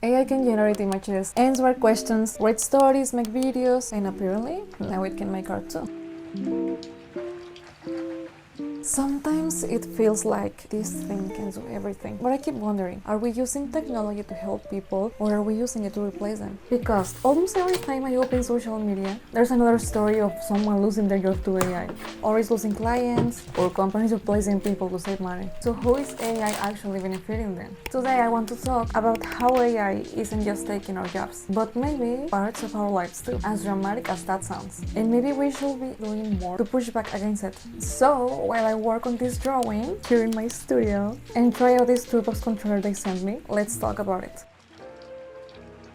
AI can generate images, answer questions, write stories, make videos, and apparently, now it can make art too. Sometimes it feels like this thing can do everything, but I keep wondering, are we using technology to help people or are we using it to replace them? Because almost every time I open social media, there's another story of someone losing their job to AI, or is losing clients, or companies replacing people to save money. So who is AI actually benefiting them? Today I want to talk about how AI isn't just taking our jobs, but maybe parts of our lives too, as dramatic as that sounds. And maybe we should be doing more to push back against it. So while I work on this drawing here in my studio and try out this TOURBOX controller they sent me, let's talk about it.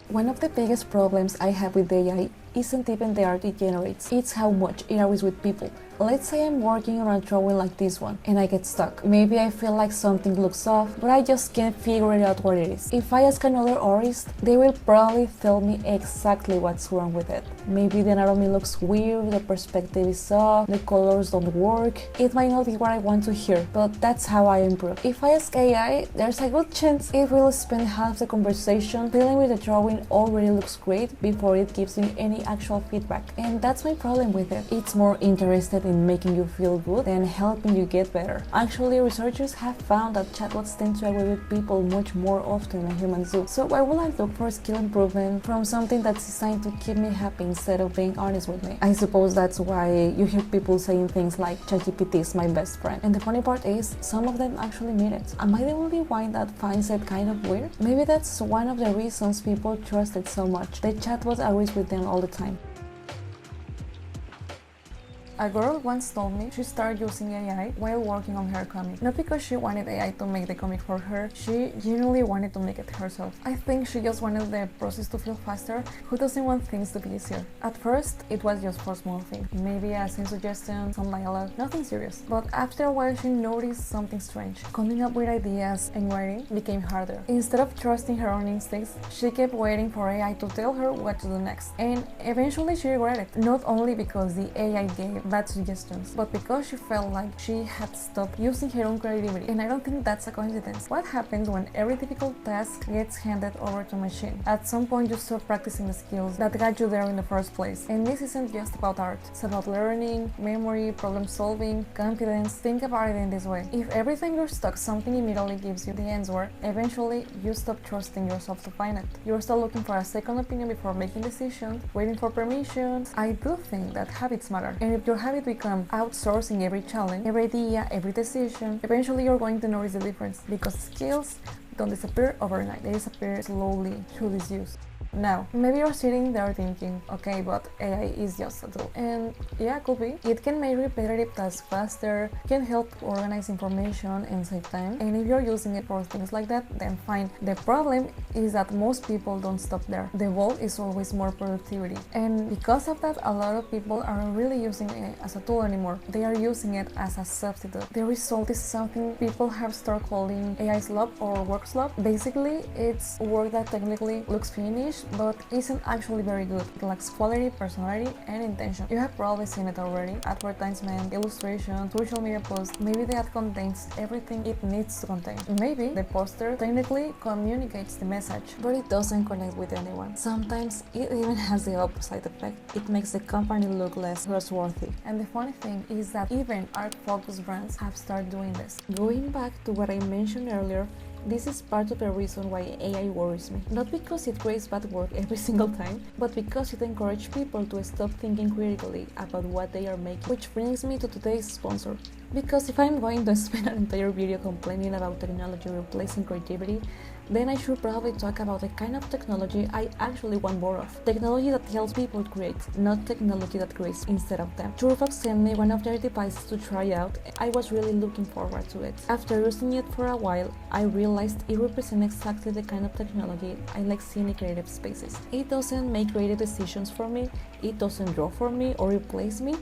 One of the biggest problems I have with AI isn't even the art it generates, it's how much it argues with people. Let's say I'm working on a drawing like this one and I get stuck. Maybe I feel like something looks off, but I just can't figure it out what it is. If I ask another artist, they will probably tell me exactly what's wrong with it. Maybe the anatomy looks weird, the perspective is off, the colors don't work. It might not be what I want to hear, but that's how I improve. If I ask AI, there's a good chance it will spend half the conversation feeling with the drawing already looks great before it gives me any actual feedback. And that's my problem with it. It's more interested in making you feel good than helping you get better. Actually, researchers have found that chatbots tend to agree with people much more often than humans do. So why would I look for skill improvement from something that's designed to keep me happy instead of being honest with me? I suppose that's why you hear people saying things like ChatGPT is my best friend. And the funny part is, some of them actually mean it. Am I the only one that finds it kind of weird? Maybe that's one of the reasons people trust it so much. The chatbot agrees with them all the time. A girl once told me she started using AI while working on her comic. Not because she wanted AI to make the comic for her, she genuinely wanted to make it herself. I think she just wanted the process to feel faster. Who doesn't want things to be easier? At first, it was just for small things. Maybe a scene suggestion, some dialogue, nothing serious. But after a while she noticed something strange. Coming up with ideas and writing became harder. Instead of trusting her own instincts, she kept waiting for AI to tell her what to do next. And eventually she regretted it. Not only because the AI gave bad suggestions, but because she felt like she had stopped using her own creativity. And I don't think that's a coincidence. What happens when every difficult task gets handed over to a machine? At some point you stop practicing the skills that got you there in the first place. And this isn't just about art. It's about learning, memory, problem solving, confidence. Think about it in this way. If every time you're stuck, something immediately gives you the answer, eventually you stop trusting yourself to find it. You're still looking for a second opinion before making decisions, waiting for permissions. I do think that habits matter. And if your habit become outsourcing every challenge, every idea, every decision, eventually you're going to notice the difference, because skills don't disappear overnight. They disappear slowly through disuse. Now, maybe you're sitting there thinking, okay, but AI is just a tool. And yeah, could be. It can make repetitive tasks faster, can help organize information and save time. And if you're using it for things like that, then fine. The problem is that most people don't stop there. The goal is always more productivity. And because of that, a lot of people aren't really using it as a tool anymore. They are using it as a substitute. The result is something people have started calling AI slop or work slop. Basically, it's work that technically looks finished but isn't actually very good. It lacks quality, personality, and intention. You have probably seen it already. Advertisement, illustration, social media posts. Maybe the ad contains everything it needs to contain. Maybe the poster technically communicates the message, but it doesn't connect with anyone. Sometimes it even has the opposite effect. It makes the company look less trustworthy. And the funny thing is that even art-focused brands have started doing this. Going back to what I mentioned earlier, this is part of the reason why AI worries me. Not because it creates bad work every single time, but because it encourages people to stop thinking critically about what they are making. Which brings me to today's sponsor. Because if I'm going to spend an entire video complaining about technology replacing creativity, then I should probably talk about the kind of technology I actually want more of. Technology that helps people create, not technology that creates instead of them. TOURBOX sent me one of their devices to try out. I was really looking forward to it. After using it for a while, I realized it represents exactly the kind of technology I like seeing in creative spaces. It doesn't make creative decisions for me, it doesn't draw for me or replace me.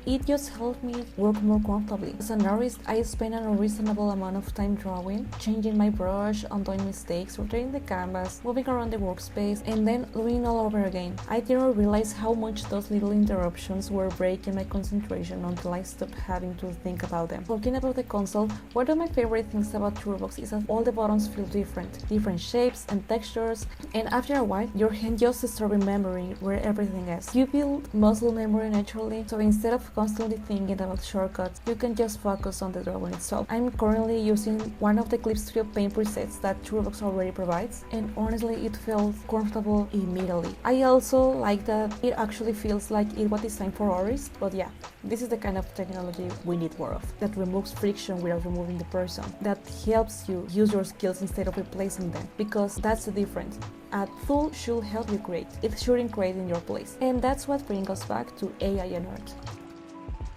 It just helped me work more comfortably. As an artist, I spend an unreasonable amount of time drawing, changing my brush, undoing mistakes, rotating the canvas, moving around the workspace, and then doing it all over again. I didn't realize how much those little interruptions were breaking my concentration until I stopped having to think about them. Talking about the console, one of my favorite things about TOURBOX is that all the buttons feel different shapes and textures, and after a while, your hand just starts remembering where everything is. You build muscle memory naturally, so instead of constantly thinking about shortcuts, you can just focus on the drawing itself. I'm currently using one of the Clip Studio paint presets that TOURBOX already provides, and honestly, it felt comfortable immediately. I also like that it actually feels like it was designed for artists, but yeah, this is the kind of technology we need more of, that removes friction without removing the person, that helps you use your skills instead of replacing them, because that's the difference. A tool should help you create, it shouldn't create in your place. And that's what brings us back to AI and art.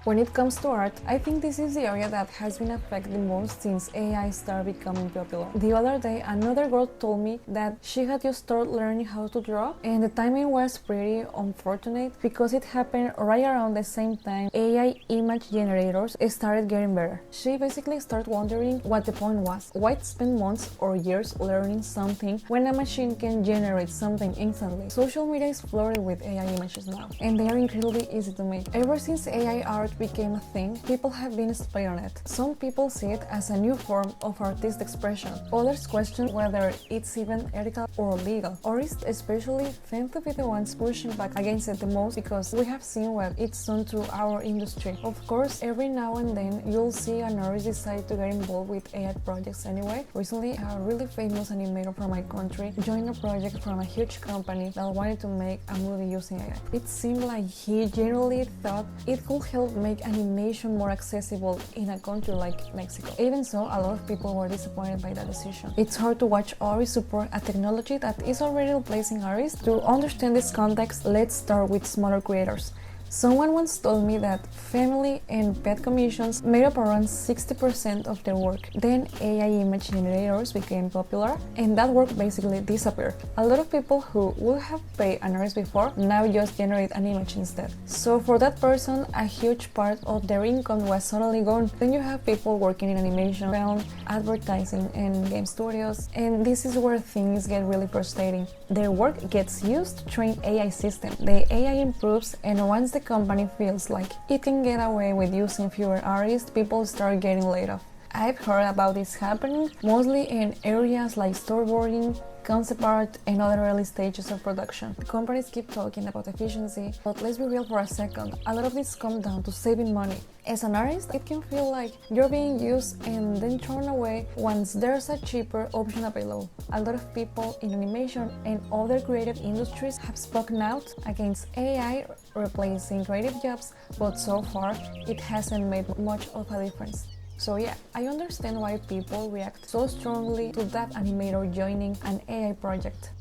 When it comes to art, I think this is the area that has been affected the most since AI started becoming popular. The other day, another girl told me that she had just started learning how to draw, and the timing was pretty unfortunate because it happened right around the same time AI image generators started getting better. She basically started wondering what the point was. Why spend months or years learning something when a machine can generate something instantly? Social media is flooded with AI images now, and they are incredibly easy to make. Ever since AI art became a thing, people have been split on it. Some people see it as a new form of artistic expression. Others question whether it's even ethical or legal. Artists especially tend to be the ones pushing back against it the most because we have seen what it's done to our industry. Of course, every now and then you'll see an artist decide to get involved with AI projects anyway. Recently, a really famous animator from my country joined a project from a huge company that wanted to make a movie using AI. It seemed like he genuinely thought it could help make animation more accessible in a country like Mexico. Even so, a lot of people were disappointed by that decision. It's hard to watch artists support a technology that is already replacing artists. To understand this context, let's start with smaller creators. Someone once told me that family and pet commissions made up around 60% of their work. Then AI image generators became popular, and that work basically disappeared. A lot of people who would have paid an artist before now just generate an image instead. So for that person, a huge part of their income was suddenly gone. Then you have people working in animation, film, advertising, and game studios, and this is where things get really frustrating. Their work gets used to train AI system. The AI improves, and once the company feels like it can get away with using fewer artists, people start getting laid off. I've heard about this happening mostly in areas like storyboarding, concept art, and other early stages of production. The companies keep talking about efficiency, but let's be real for a second. A lot of this comes down to saving money. As an artist, it can feel like you're being used and then thrown away once there's a cheaper option available. A lot of people in animation and other creative industries have spoken out against AI replacing creative jobs, but so far it hasn't made much of a difference. So yeah, I understand why people react so strongly to that animator joining an AI project.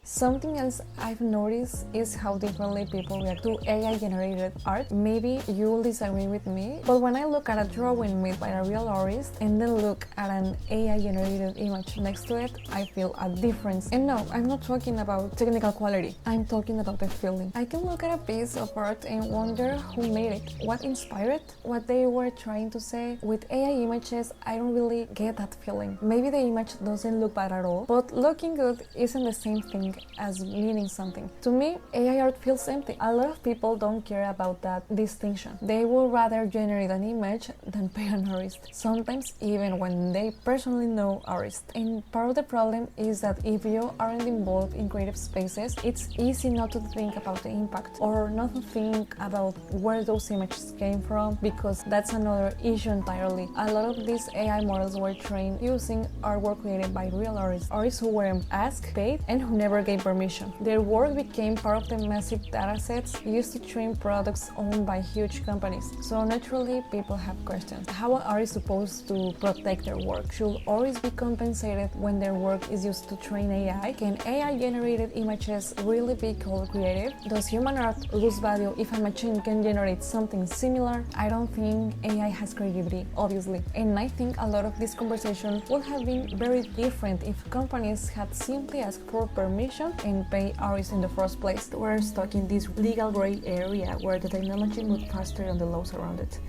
Something else I've noticed is how differently people react to AI-generated art. Maybe you will disagree with me, but when I look at a drawing made by a real artist and then look at an AI-generated image next to it, I feel a difference. And no, I'm not talking about technical quality, I'm talking about the feeling. I can look at a piece of art and wonder who made it, what inspired it, what they were trying to say. With AI images, I don't really get that feeling. Maybe the image doesn't look bad at all, but looking good isn't the same thing as meaning something. To me, AI art feels empty. A lot of people don't care about that distinction. They would rather generate an image than pay an artist, sometimes even when they personally know artists. And part of the problem is that if you aren't involved in creative spaces, it's easy not to think about the impact or not to think about where those images came from, because that's another issue entirely. A lot of these AI models were trained using artwork created by real artists who weren't asked, paid, and who never gave permission. Their work became part of the massive datasets used to train products owned by huge companies. So naturally, people have questions. How are artists supposed to protect their work? Should artists be compensated when their work is used to train AI? Can AI-generated images really be called creative? Does human art lose value if a machine can generate something similar? I don't think AI has creativity, obviously, and I think a lot of this conversation would have been very different if companies had simply asked for permission automation and pay artists in the first place. We're stuck in this legal gray area where the technology moves faster than the laws around it.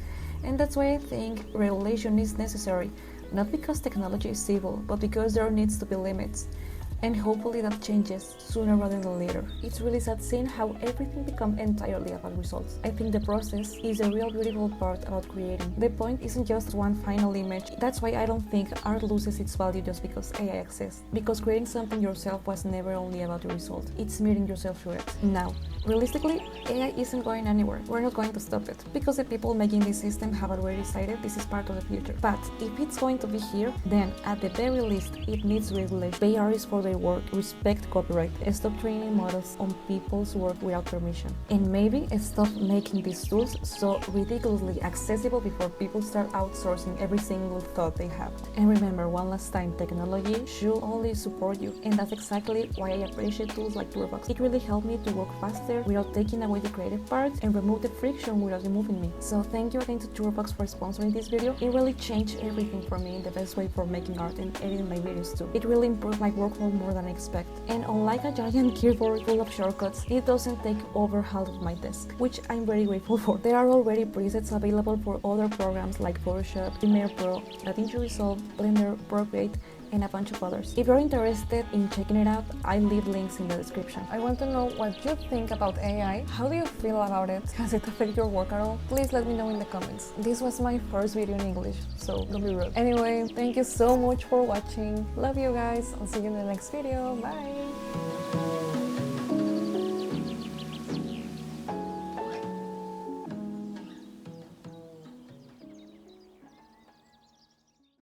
And that's why I think regulation is necessary, not because technology is evil, but because there needs to be limits. And hopefully that changes sooner rather than later. It's really sad seeing how everything becomes entirely about results. I think the process is the real beautiful part about creating. The point isn't just one final image. That's why I don't think art loses its value just because AI exists. Because creating something yourself was never only about the result. It's meeting yourself through it. Now, realistically, AI isn't going anywhere. We're not going to stop it. Because the people making this system have already decided this is part of the future. But if it's going to be here, then at the very least, it needs regulation. Pay artists for their work, respect copyright, stop training models on people's work without permission, and maybe stop making these tools so ridiculously accessible before people start outsourcing every single thought they have. And remember, one last time, technology should only support you, and that's exactly why I appreciate tools like TOURBOX. It really helped me to work faster without taking away the creative part and remove the friction without removing me. So thank you again to TOURBOX for sponsoring this video. It really changed everything for me in the best way for making art and editing my videos too. It really improved my workflow more than I expect. And unlike a giant keyboard full of shortcuts, it doesn't take over half of my desk, which I'm very grateful for. There are already presets available for other programs like Photoshop, Premiere Pro, DaVinci Resolve, Blender, Procreate, and a bunch of others. If you're interested in checking it out, I leave links in the description. I want to know what you think about AI. How do you feel about it? Has it affected your work at all? Please let me know in the comments. This was my first video in English, so don't be rude. Anyway, thank you so much for watching. Love you guys. I'll see you in the next video. Bye!